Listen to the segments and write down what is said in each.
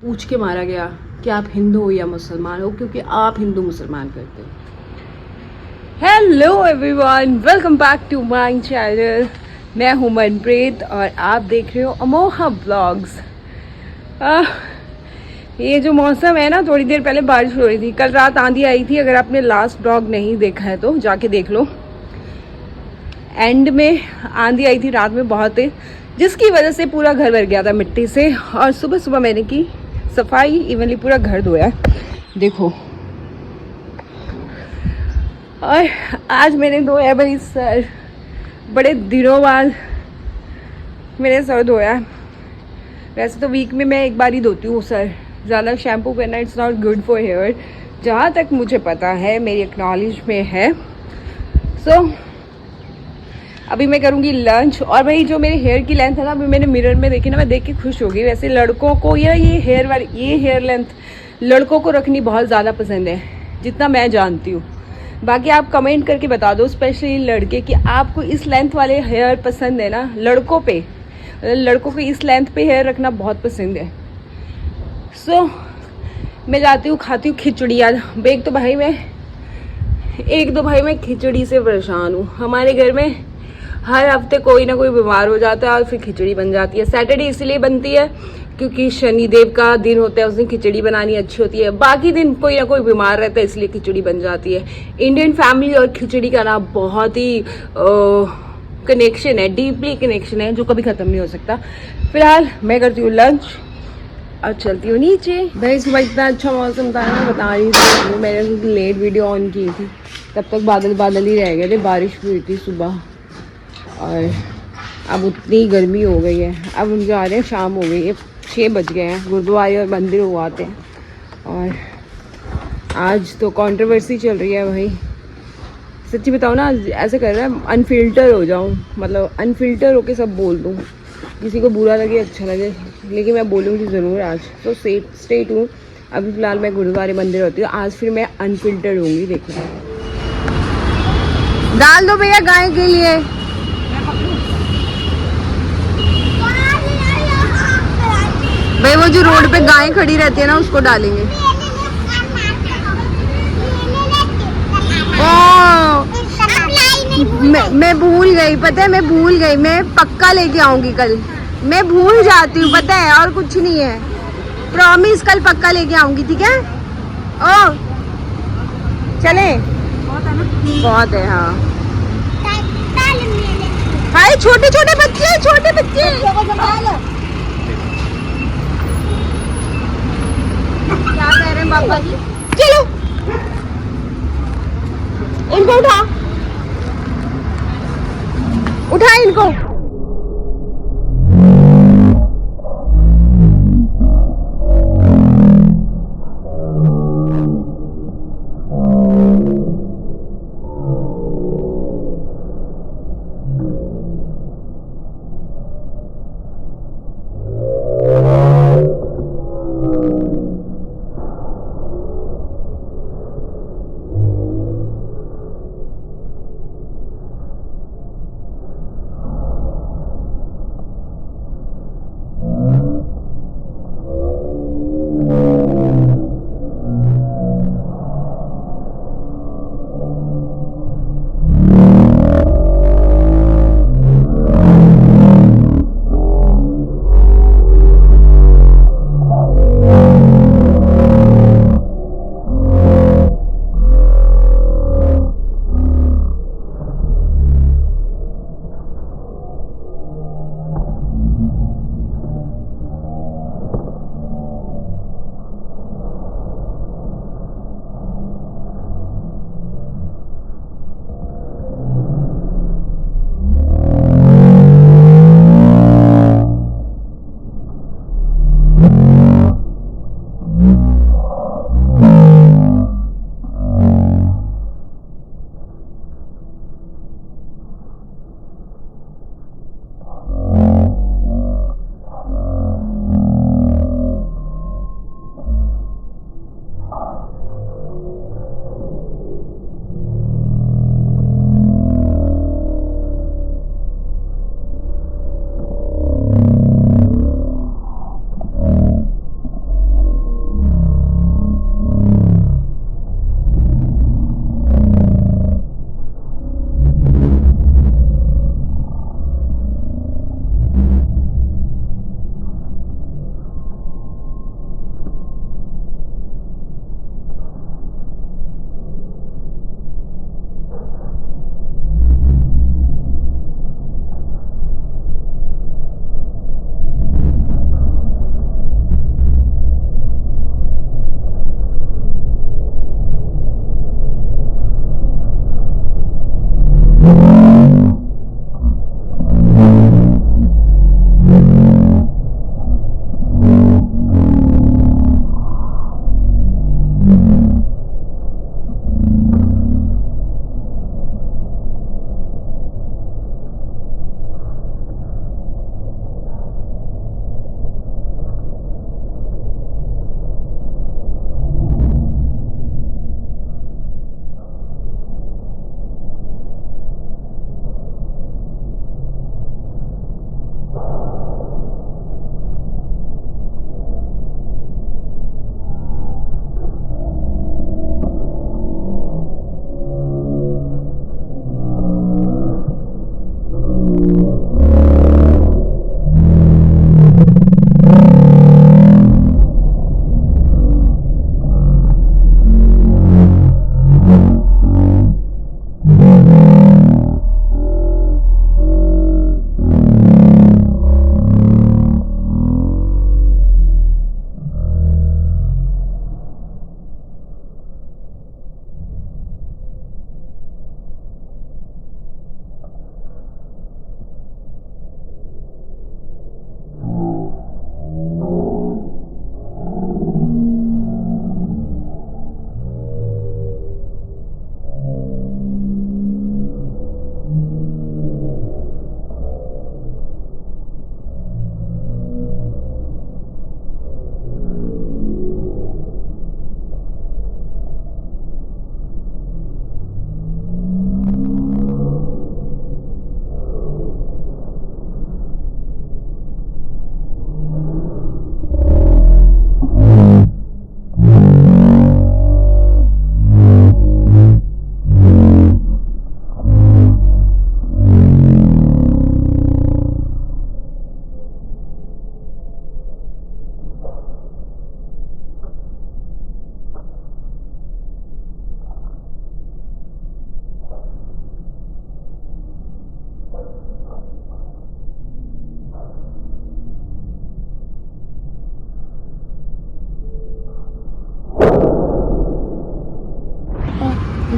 पूछ के मारा गया कि आप हिंदू हो या मुसलमान हो, क्योंकि आप हिंदू मुसलमान करते हो। Hello everyone, welcome back to my channel. मैं हूं मनप्रीत और आप देख रहे हो अमोहा व्लॉग्स। ये जो मौसम है ना, थोड़ी देर पहले बारिश हो रही थी, कल रात आंधी आई थी। अगर आपने लास्ट व्लॉग नहीं देखा है तो जाके देख लो। एंड में आंधी आई थी रात में बहुत तेज, जिसकी वजह से पूरा घर भर गया था मिट्टी से। और सुबह सुबह मैंने की सफाई, इवनली पूरा घर धोया, देखो। और आज मैंने धोया भाई सर, बड़े दिनों बाद मैंने सर धोया। वैसे तो वीक में मैं एक बार ही धोती हूँ सर, ज़्यादा शैम्पू करना it's not good for hair, जहाँ तक मुझे पता है, मेरी एक्नॉलेज में है। सो अभी मैं करूँगी लंच। और भाई जो मेरे हेयर की लेंथ है ना, अभी मैंने मिरर में देखी ना, मैं देख के खुश हो गई। वैसे लड़कों को या ये हेयर लेंथ लड़कों को रखनी बहुत ज़्यादा पसंद है, जितना मैं जानती हूँ। बाकी आप कमेंट करके बता दो, स्पेशली लड़के, कि आपको इस लेंथ वाले हेयर पसंद है ना। लड़कों को इस लेंथ पे हेयर रखना बहुत पसंद है। सो मैं जाती हूँ, खाती हूँ खिचड़ी। आज एक दो भाई मैं खिचड़ी से परेशान हूँ। हमारे घर में हर हफ्ते कोई ना कोई बीमार हो जाता है और फिर खिचड़ी बन जाती है। सैटरडे इसलिए बनती है क्योंकि शनिदेव का दिन होता है, उस दिन खिचड़ी बनानी अच्छी होती है। बाकी दिन कोई ना कोई बीमार रहता है, इसलिए खिचड़ी बन जाती है। इंडियन फैमिली और खिचड़ी का ना बहुत ही कनेक्शन है, डीपली कनेक्शन है, जो कभी खत्म नहीं हो सकता। फिलहाल मैं करती हूँ लंच और चलती हूँ नीचे। भाई सुबह इतना अच्छा मौसम था ना, बता रही थी मैंने लेट वीडियो ऑन की थी, तब तक बादल ही रह गए थे, बारिश भी हुई थी सुबह। और अब उतनी गर्मी हो गई है। अब हम जा रहे हैं, शाम हो गई है, 6 बज गए हैं, गुरुद्वारे और मंदिर हो आते हैं। और आज तो कंट्रोवर्सी चल रही है भाई, सच्ची बताओ ना, ऐसे कर रहा है अनफिल्टर हो जाऊं, मतलब अनफिल्टर होके सब बोल दूं, किसी को बुरा लगे अच्छा लगे, लेकिन मैं बोलूँगी ज़रूर आज। तो स्टे ट्यून। अभी फ़िलहाल मैं गुरुद्वारे मंदिर होती हूँ, आज फिर मैं अनफिल्टर्ड होंगी। देखो, डाल दो भैया गाय के लिए। भाई वो जो रोड पे गायें खड़ी रहती है ना, उसको डालेंगे। ओ मैं भूल गई, पता है, मैं भूल गई। मैं पक्का लेके आऊंगी कल। मैं भूल जाती हूँ पता है, और कुछ नहीं है। प्रॉमिस, कल पक्का लेके आऊंगी, ठीक है। ओ चले, बहुत है हाँ। भाई छोटे छोटे बच्चे क्या कह रहे हैं पापा जी? चलो इनको उठा इनको।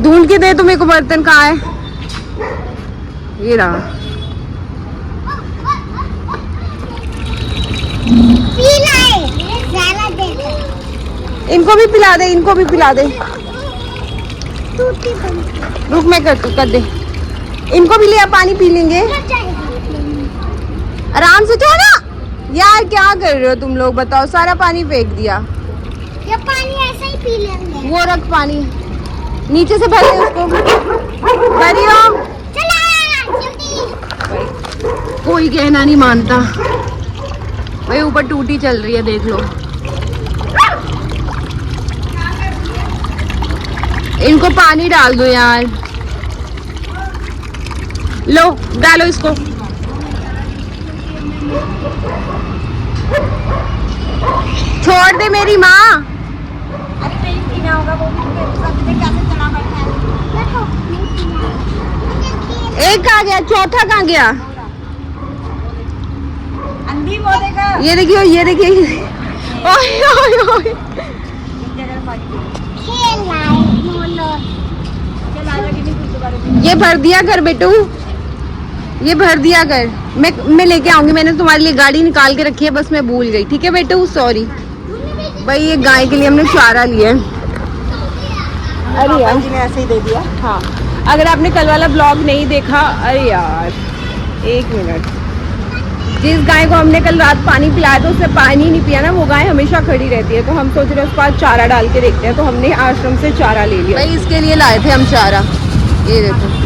ढूंढ के दे, तुम्हें को बर्तन कहाँ है? ये रहा। इनको भी पिला दे, इनको भी पिला दे। रुक मैं कर दे। इनको भी लिया, पानी पी लेंगे। आराम से चलो ना यार, क्या कर रहे हो तुम लोग बताओ? सारा पानी फेंक दिया। ये पानी ऐसे ही पी लेंगे। वो रख पानी, नीचे से भर दे उसको। भरियो। कोई कहना नहीं मानता भाई, ऊपर टूटी चल रही है, देख लो। इनको पानी डाल दो यार। लो डालो इसको। छोड़ दे मेरी माँ। अरे नहीं पीना होगा, वो भी कैसे चला बैठा है। देखो एक कहाँ गया, चौथा कहाँ गया? अंधी वो देगा। ये देखियो, ये देखिए। ओए ओए ओए। खेल रहा है मोलो। ये भर दिया कर बेटू, ये भर दिया कर। मैं लेके आऊंगी, मैंने तुम्हारे लिए गाड़ी निकाल के रखी है, बस मैं भूल गई। ठीक है बेटू, सॉरी भाई। ये गाय के लिए हमने चारा लिया है। अरे यार ने ऐसे ही दे दिया। हाँ, अगर आपने कल वाला ब्लॉग नहीं देखा, अरे यार एक मिनट, जिस गाय को हमने कल रात पानी पिलाया था उसने पानी नहीं पिया ना, वो गाय हमेशा खड़ी रहती है। तो हम सोच रहे हैं उसके बाद चारा डाल के देखते हैं, तो हमने आश्रम से चारा ले लिया भाई। इसके लिए लाए थे हम चारा, ये देखो।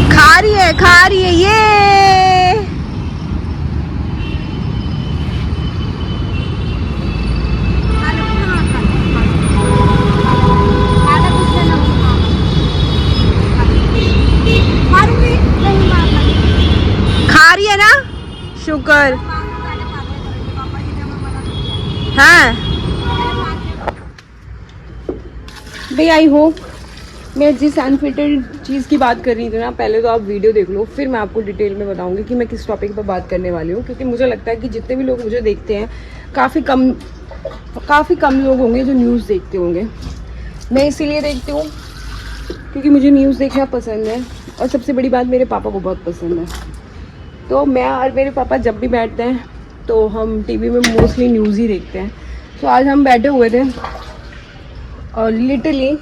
खा रही है ये। खा रही है ना, शुक्र। हाँ भाई, आई होप मैं जिस अनफिल्टर्ड चीज़ की बात कर रही थी ना, पहले तो आप वीडियो देख लो, फिर मैं आपको डिटेल में बताऊंगी कि मैं किस टॉपिक पर बात करने वाली हूँ। क्योंकि मुझे लगता है कि जितने भी लोग मुझे देखते हैं, काफ़ी कम लोग होंगे जो न्यूज़ देखते होंगे। मैं इसीलिए देखती हूँ क्योंकि मुझे न्यूज़ देखना पसंद है, और सबसे बड़ी बात मेरे पापा को बहुत पसंद है। तो मैं और मेरे पापा जब भी बैठते हैं तो हम टीवी में मोस्टली न्यूज़ ही देखते हैं। तो आज हम बैठे हुए थे और लिटरली,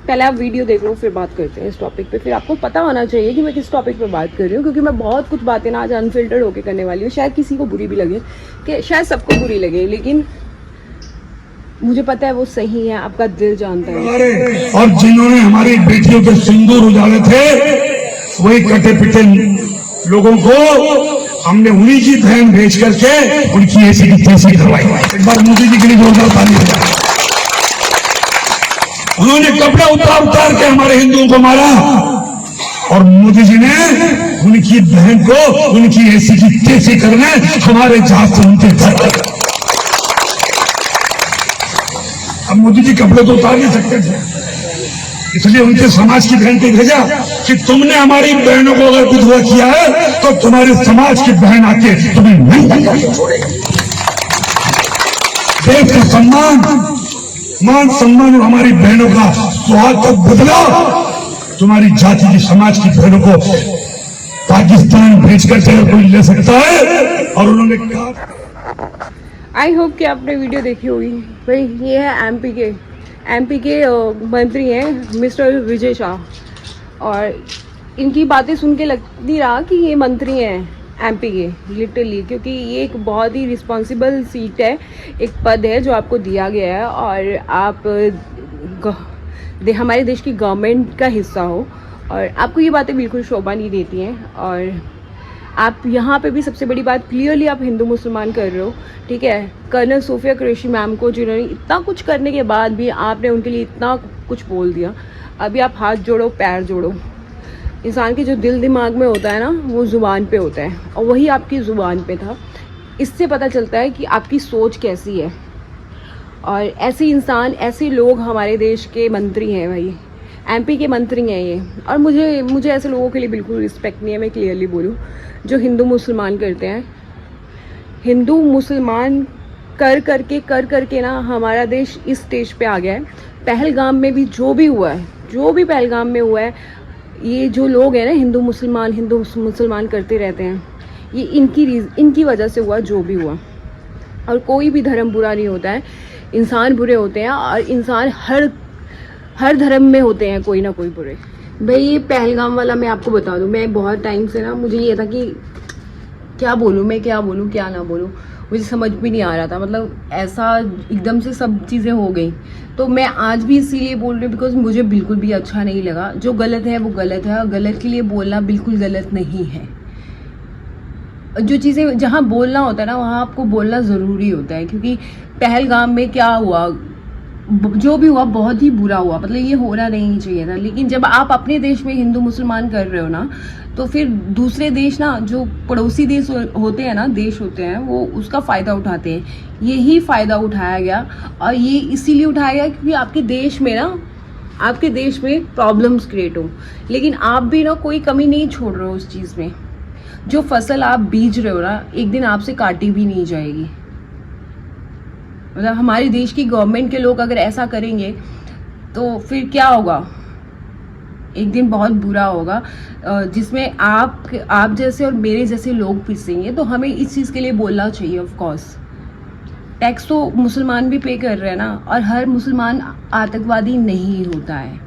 पहले आप वीडियो देख लो फिर बात करते हैं इस टॉपिक पे। फिर आपको पता होना चाहिए कि मैं किस टॉपिक पे बात कर रही हूँ, क्योंकि मैं बहुत कुछ बातें ना आज अनफिल्टर्ड होकर करने वाली हूँ। शायद किसी को बुरी भी लगे, कि शायद सबको बुरी लगे, लेकिन मुझे पता है वो सही है, आपका दिल जानता है। और जिन्होंने हमारी बेटियों के सिंदूर उजाले थे, वही कटे पिटे लोगों को हमने उन्हीं की बहन भेज करके उनकी ऐसी की तैसी करवाई। एक बार मोदी जी के लिए जोरदार ताली हो जाए। उन्होंने कपड़े उतार के हमारे हिंदुओं को मारा, और मोदी जी ने उनकी बहन को उनकी ऐसी की तैसी करने हमारे जहाज से उनके घर। अब मोदी जी कपड़े तो उतार नहीं सकते थे, इसलिए उनके समाज की बहन को भेजा कि तुमने हमारी बहनों को अगर विधवा किया है तो तुम्हारे समाज की बहन आके तुम्हें नहीं छोड़ेगी। देश का सम्मान, मान सम्मान और हमारी बहनों का सुहाग का बदला तुम्हारी जाति की समाज की बहनों को पाकिस्तान भेज कर कोई ले सकता है। और उन्होंने कहा, आई होप कि आपने वीडियो देखी होगी। भाई ये है एमपी के मंत्री हैं मिस्टर विजय शाह, और इनकी बातें सुन के लग नहीं रहा कि ये मंत्री हैं एमपी के, लिटरली। क्योंकि ये एक बहुत ही रिस्पॉन्सिबल सीट है, एक पद है जो आपको दिया गया है, और आप हमारे देश की गवर्नमेंट का हिस्सा हो, और आपको ये बातें बिल्कुल शोभा नहीं देती हैं। और आप यहाँ पे भी सबसे बड़ी बात, क्लियरली आप हिंदू मुसलमान कर रहे हो, ठीक है। कर्नल सोफिया कुरैशी मैम को, जिन्होंने इतना कुछ करने के बाद भी आपने उनके लिए इतना कुछ बोल दिया, अभी आप हाथ जोड़ो पैर जोड़ो। इंसान के जो दिल दिमाग में होता है ना, वो ज़ुबान पे होता है, और वही आपकी ज़ुबान पे था। इससे पता चलता है कि आपकी सोच कैसी है। और ऐसे इंसान, ऐसे लोग हमारे देश के मंत्री हैं भाई, एमपी के मंत्री हैं ये। और मुझे ऐसे लोगों के लिए बिल्कुल रिस्पेक्ट नहीं है, मैं क्लियरली बोलूँ, जो हिंदू मुसलमान करते हैं। हिंदू मुसलमान कर करके ना हमारा देश इस स्टेज पे आ गया है। पहलगाम में भी जो भी हुआ है, जो भी पहलगाम में हुआ है, ये जो लोग हैं ना हिंदू मुसलमान करते रहते हैं, ये इनकी वजह से हुआ जो भी हुआ। और कोई भी धर्म बुरा नहीं होता है, इंसान बुरे होते हैं और इंसान हर धर्म में होते हैं कोई ना कोई बुरे। भाई ये पहलगाम वाला मैं आपको बता दूं, मैं बहुत टाइम से ना मुझे ये था कि क्या बोलूं मैं, क्या बोलूं क्या ना बोलूं, मुझे समझ भी नहीं आ रहा था। मतलब ऐसा एकदम से सब चीज़ें हो गई, तो मैं आज भी इसीलिए बोल रही हूँ बिकॉज मुझे बिल्कुल भी अच्छा नहीं लगा। जो गलत है वो गलत है, और गलत के लिए बोलना बिल्कुल गलत नहीं है। जो चीज़ें जहाँ बोलना होता है ना वहाँ आपको बोलना ज़रूरी होता है, क्योंकि पहलगाम में क्या हुआ, जो भी हुआ बहुत ही बुरा हुआ, मतलब ये होना नहीं चाहिए था। लेकिन जब आप अपने देश में हिंदू मुसलमान कर रहे हो ना, तो फिर दूसरे देश ना, जो पड़ोसी देश होते हैं ना, देश होते हैं, वो उसका फ़ायदा उठाते हैं। यही फ़ायदा उठाया गया, और ये इसीलिए उठाया गया क्योंकि आपके देश में ना, आपके देश में प्रॉब्लम्स क्रिएट हो। लेकिन आप भी ना कोई कमी नहीं छोड़ रहे हो उस चीज़ में। जो फसल आप बीज रहे हो ना, एक दिन आपसे काटी भी नहीं जाएगी। मतलब हमारे देश की गवर्नमेंट के लोग अगर ऐसा करेंगे तो फिर क्या होगा, एक दिन बहुत बुरा होगा, जिसमें आप जैसे और मेरे जैसे लोग पिसेंगे। तो हमें इस चीज़ के लिए बोलना चाहिए। ऑफ कोर्स टैक्स तो मुसलमान भी पे कर रहे हैं ना, और हर मुसलमान आतंकवादी नहीं होता है,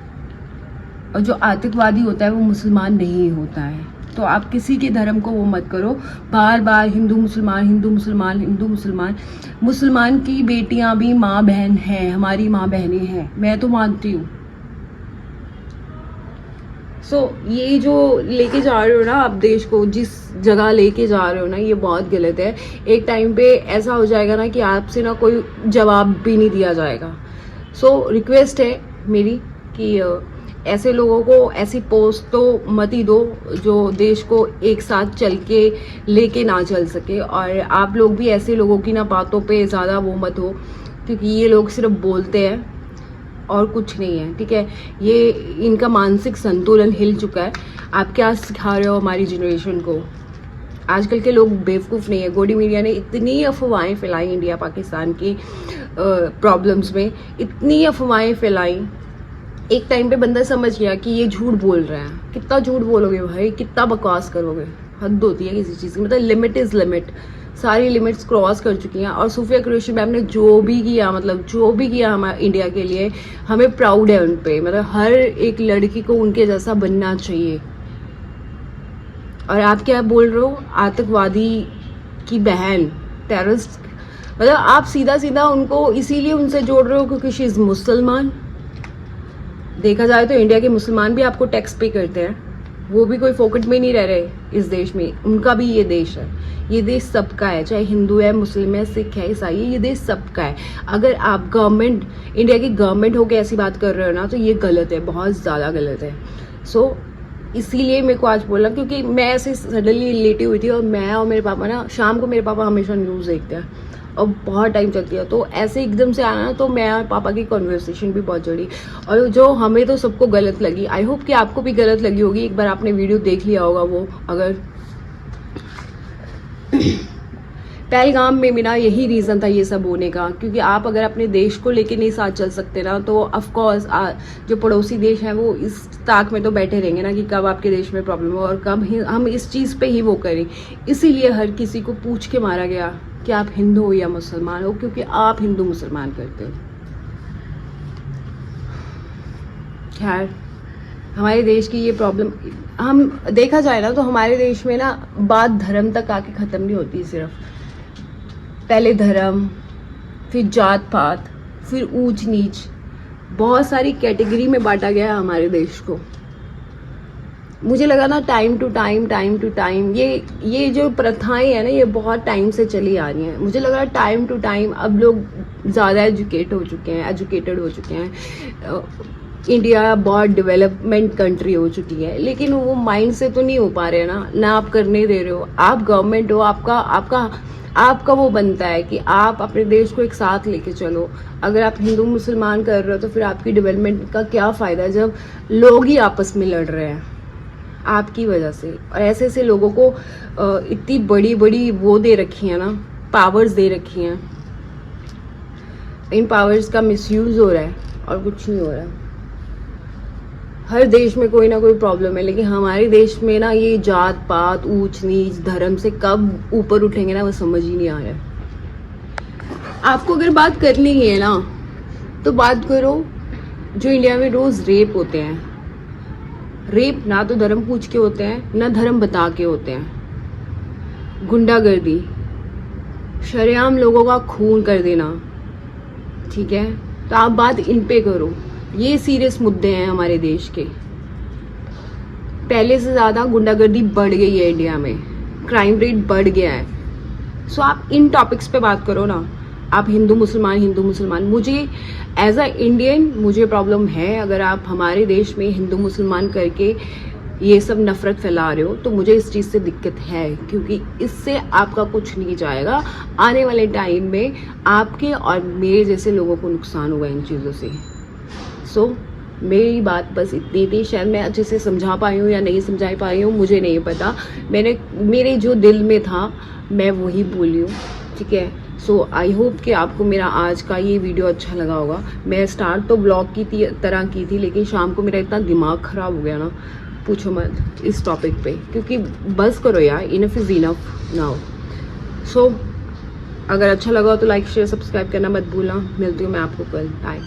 और जो आतंकवादी होता है वो मुसलमान नहीं होता है। तो आप किसी के धर्म को वो मत करो, बार बार हिंदू मुसलमान हिंदू मुसलमान हिंदू मुसलमान। मुसलमान की बेटियां भी माँ बहन हैं, हमारी माँ बहनें हैं, मैं तो मानती हूँ। ये जो लेके जा रहे हो ना आप देश को, जिस जगह लेके जा रहे हो ना, ये बहुत गलत है। एक टाइम पे ऐसा हो जाएगा ना कि आपसे ना कोई जवाब भी नहीं दिया जाएगा। रिक्वेस्ट है मेरी कि ऐसे लोगों को ऐसी पोस्ट तो मत ही दो जो देश को एक साथ चल के लेके ना चल सके। और आप लोग भी ऐसे लोगों की ना बातों पे ज़्यादा वो मत हो, क्योंकि ये लोग सिर्फ बोलते हैं और कुछ नहीं है, ठीक है। ये इनका मानसिक संतुलन हिल चुका है। आप क्या सिखा रहे हो हमारी जनरेशन को? आजकल के लोग बेवकूफ़ नहीं है। गोडी मीडिया ने इतनी अफवाहें फैलाई इंडिया पाकिस्तान की प्रॉब्लम्स में, इतनी अफवाहें फैलाई। एक टाइम पे बंदा समझ गया कि ये झूठ बोल रहा है। कितना झूठ बोलोगे भाई, कितना बकवास करोगे, हद होती है किसी चीज़ की। मतलब लिमिट इज़ लिमिट, सारी लिमिट्स क्रॉस कर चुकी हैं। और सूफिया कुरैशी मैम ने जो भी किया, मतलब जो भी किया हमारे इंडिया के लिए, हमें प्राउड है उन पे। मतलब हर एक लड़की को उनके जैसा बनना चाहिए। और आप क्या बोल रहे हो, आतंकवादी की बहन, टेररिस्ट। मतलब आप सीधा सीधा उनको इसीलिए उनसे जोड़ रहे हो क्योंकि शी इज़ मुसलमान। देखा जाए तो इंडिया के मुसलमान भी आपको टैक्स पे करते हैं, वो भी कोई फोकट में नहीं रह रहे इस देश में। उनका भी ये देश है, ये देश सबका है, चाहे हिंदू है, मुस्लिम है, सिख है, ईसाई है, ये देश सबका है। अगर आप गवर्नमेंट, इंडिया की गवर्नमेंट होकर ऐसी बात कर रहे हो ना, तो ये गलत है, बहुत ज़्यादा गलत है। इसीलिए मेरे को आज बोला, क्योंकि मैं ऐसे सडनली लेटी हुई थी, और मैं और मेरे पापा ना, शाम को मेरे पापा हमेशा न्यूज़ देखते हैं और बहुत टाइम चलती है, तो ऐसे एकदम से आना, तो मैं और पापा की कॉन्वर्सेशन भी बहुत जुड़ी। और जो हमें तो सबको गलत लगी, आई होप कि आपको भी गलत लगी होगी। एक बार आपने वीडियो देख लिया होगा वो, अगर पहलगाम में भी ना यही रीज़न था ये सब होने का, क्योंकि आप अगर अपने देश को लेके नहीं साथ चल सकते ना, तो ऑफकोर्स जो पड़ोसी देश हैं वो इस ताक में तो बैठे रहेंगे ना कि कब आपके देश में प्रॉब्लम हो और कब हम इस चीज़ पे ही वो करें। इसीलिए हर किसी को पूछ के मारा गया कि आप हिंदू हो या मुसलमान हो, क्योंकि आप हिंदू मुसलमान करते हो। खैर, हमारे देश की ये प्रॉब्लम, हम देखा जाए ना तो हमारे देश में ना बात धर्म तक आके ख़त्म नहीं होती। सिर्फ पहले धर्म, फिर जात पात, फिर ऊंच नीच, बहुत सारी कैटेगरी में बांटा गया है हमारे देश को। मुझे लगा ना टाइम टू टाइम ये जो प्रथाएं हैं ना, ये बहुत टाइम से चली आ रही हैं। मुझे लगा टाइम टू टाइम अब लोग ज़्यादा एजुकेटेड हो चुके हैं। इंडिया बहुत डेवलपमेंट कंट्री हो चुकी है, लेकिन वो माइंड से तो नहीं हो पा रहे ना आप करने दे रहे हो। आप गवर्नमेंट हो, आपका वो बनता है कि आप अपने देश को एक साथ लेके चलो। अगर आप हिंदू मुसलमान कर रहे हो तो फिर आपकी डेवलपमेंट का क्या फ़ायदा जब लोग ही आपस में लड़ रहे हैं आपकी वजह से। और ऐसे ऐसे लोगों को इतनी बड़ी वो दे रखी है ना, पावर्स दे रखी हैं, इन पावर्स का मिसयूज हो रहा है और कुछ नहीं हो रहा। हर देश में कोई ना कोई प्रॉब्लम है, लेकिन हमारे देश में ना ये जात पात, ऊंच नीच, धर्म से कब ऊपर उठेंगे ना, वो समझ ही नहीं आ रहा है। आपको अगर बात करनी है ना, तो बात करो जो इंडिया में रोज रेप होते हैं। रेप ना तो धर्म पूछ के होते हैं, ना धर्म बता के होते हैं। गुंडागर्दी, शरेआम लोगों का खून कर देना, ठीक है, तो आप बात इन पे करो। ये सीरियस मुद्दे हैं हमारे देश के। पहले से ज़्यादा गुंडागर्दी बढ़ गई है इंडिया में, क्राइम रेट बढ़ गया है। सो आप इन टॉपिक्स पे बात करो ना। आप हिंदू मुसलमान, मुझे एज अ इंडियन मुझे प्रॉब्लम है अगर आप हमारे देश में हिंदू मुसलमान करके ये सब नफरत फैला रहे हो, तो मुझे इस चीज़ से दिक्कत है, क्योंकि इससे आपका कुछ नहीं जाएगा। आने वाले टाइम में आपके और मेरे जैसे लोगों को नुकसान होगा इन चीज़ों से। सो मेरी बात बस इतनी थी। शायद मैं अच्छे से समझा पाई हूँ या नहीं समझा पाई हूँ, मुझे नहीं पता। मेरे जो दिल में था मैं वही बोली हूँ, ठीक है। सो आई होप कि आपको मेरा आज का ये वीडियो अच्छा लगा होगा। मैं स्टार्ट तो ब्लॉग की तरह की थी, लेकिन शाम को मेरा इतना दिमाग ख़राब हो गया ना, पूछो मत इस टॉपिक पे, क्योंकि बस करो यार, इनफ इज़ इनफ नाउ। सो अगर अच्छा लगा तो लाइक शेयर सब्सक्राइब करना मत भूलना। मिलती हूँ मैं आपको कल। बाय।